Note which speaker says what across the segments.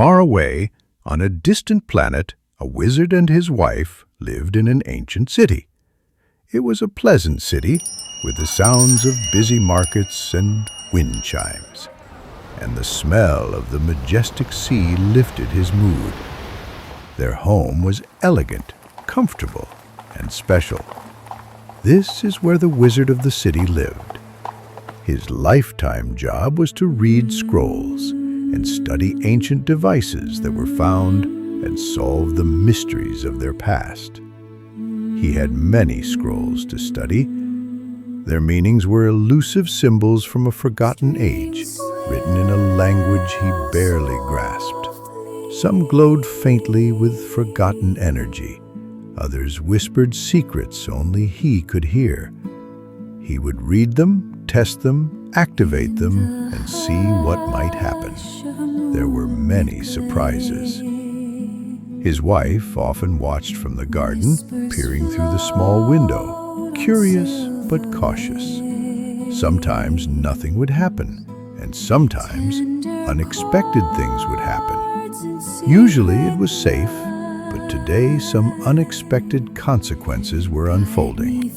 Speaker 1: Far away, on a distant planet, a wizard and his wife lived in an ancient city. It was a pleasant city, with the sounds of busy markets and wind chimes, and the smell of the majestic sea lifted his mood. Their home was elegant, comfortable, and special. This is where the wizard of the city lived. His lifetime job was to read scrolls and study ancient devices that were found and solve the mysteries of their past. He had many scrolls to study. Their meanings were elusive symbols from a forgotten age, written in a language he barely grasped. Some glowed faintly with forgotten energy. Others whispered secrets only he could hear. He would read them, test them, activate them, and see what might happen. There were many surprises. His wife often watched from the garden, peering through the small window, curious but cautious. Sometimes nothing would happen, and sometimes unexpected things would happen. Usually it was safe, but today some unexpected consequences were unfolding.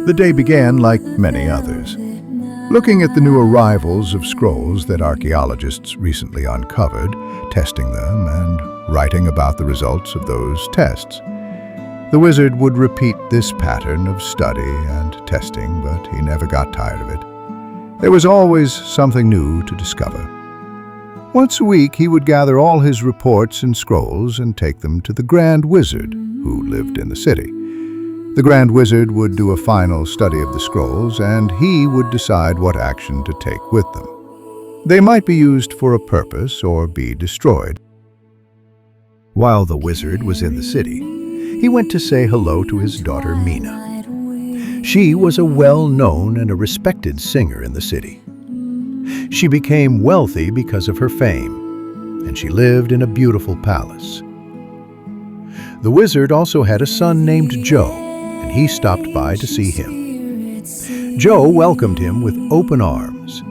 Speaker 1: The day began like many others. Looking at the new arrivals of scrolls that archaeologists recently uncovered, testing them and writing about the results of those tests. The wizard would repeat this pattern of study and testing, but he never got tired of it. There was always something new to discover. Once a week, he would gather all his reports and scrolls and take them to the Grand Wizard, who lived in the city. The Grand Wizard would do a final study of the scrolls, and he would decide what action to take with them. They might be used for a purpose or be destroyed. While the wizard was in the city, he went to say hello to his daughter Mina. She was a well-known and a respected singer in the city. She became wealthy because of her fame, and she lived in a beautiful palace. The wizard also had a son named Joe, and he stopped by to see him. Joe welcomed him with open arms.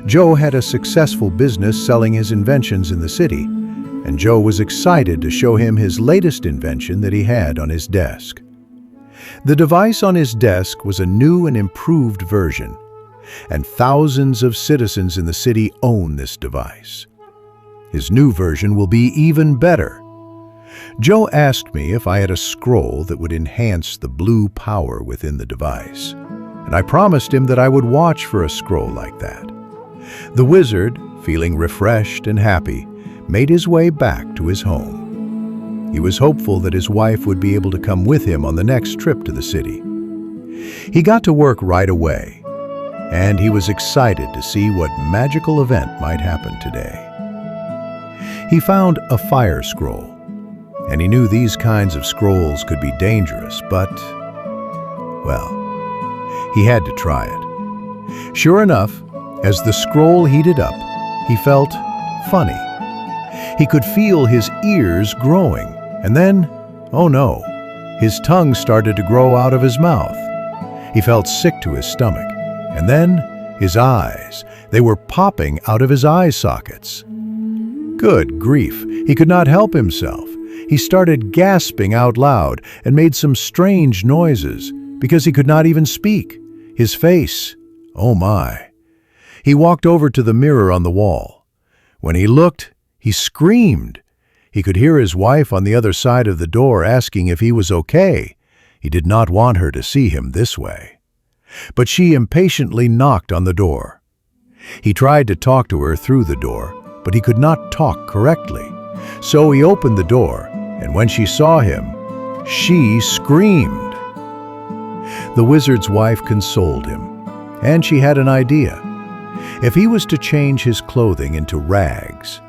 Speaker 1: Joe had a successful business selling his inventions in the city, and Joe was excited to show him his latest invention that he had on his desk. The device on his desk was a new and improved version, and thousands of citizens in the city own this device. His new version will be even better. Joe asked me if I had a scroll that would enhance the blue power within the device, and I promised him that I would watch for a scroll like that. The wizard, feeling refreshed and happy, made his way back to his home. He was hopeful that his wife would be able to come with him on the next trip to the city. He got to work right away, and he was excited to see what magical event might happen today. He found a fire scroll, and he knew these kinds of scrolls could be dangerous, but, well, he had to try it. Sure enough, as the scroll heated up, he felt funny. He could feel his ears growing, and then, oh no, his tongue started to grow out of his mouth. He felt sick to his stomach, and then his eyes, they were popping out of his eye sockets. Good grief, he could not help himself. He started gasping out loud and made some strange noises because he could not even speak. His face, oh my. He walked over to the mirror on the wall. When he looked, he screamed. He could hear his wife on the other side of the door asking if he was okay. He did not want her to see him this way. But she impatiently knocked on the door. He tried to talk to her through the door, but he could not talk correctly. So he opened the door, and when she saw him, she screamed. The wizard's wife consoled him, and she had an idea. If he was to change his clothing into rags,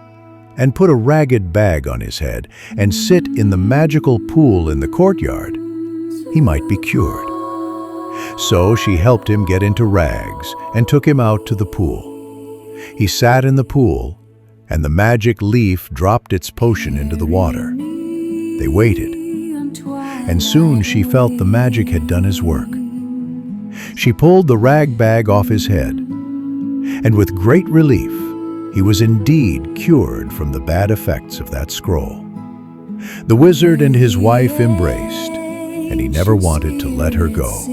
Speaker 1: and put a ragged bag on his head, and sit in the magical pool in the courtyard, he might be cured. So she helped him get into rags and took him out to the pool. He sat in the pool, and the magic leaf dropped its potion into the water. They waited, and soon she felt the magic had done his work. She pulled the rag bag off his head, and with great relief, He was indeed cured from the bad effects of that scroll. The wizard and his wife embraced, and he never wanted to let her go.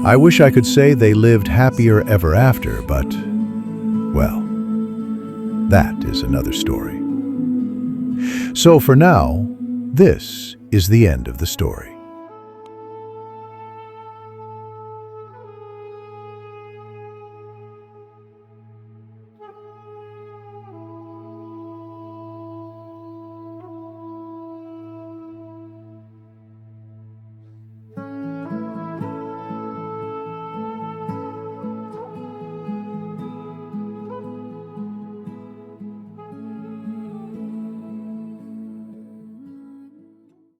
Speaker 1: I wish I could say they lived happier ever after, but, well, that is another story. So for now, this is the end of the story.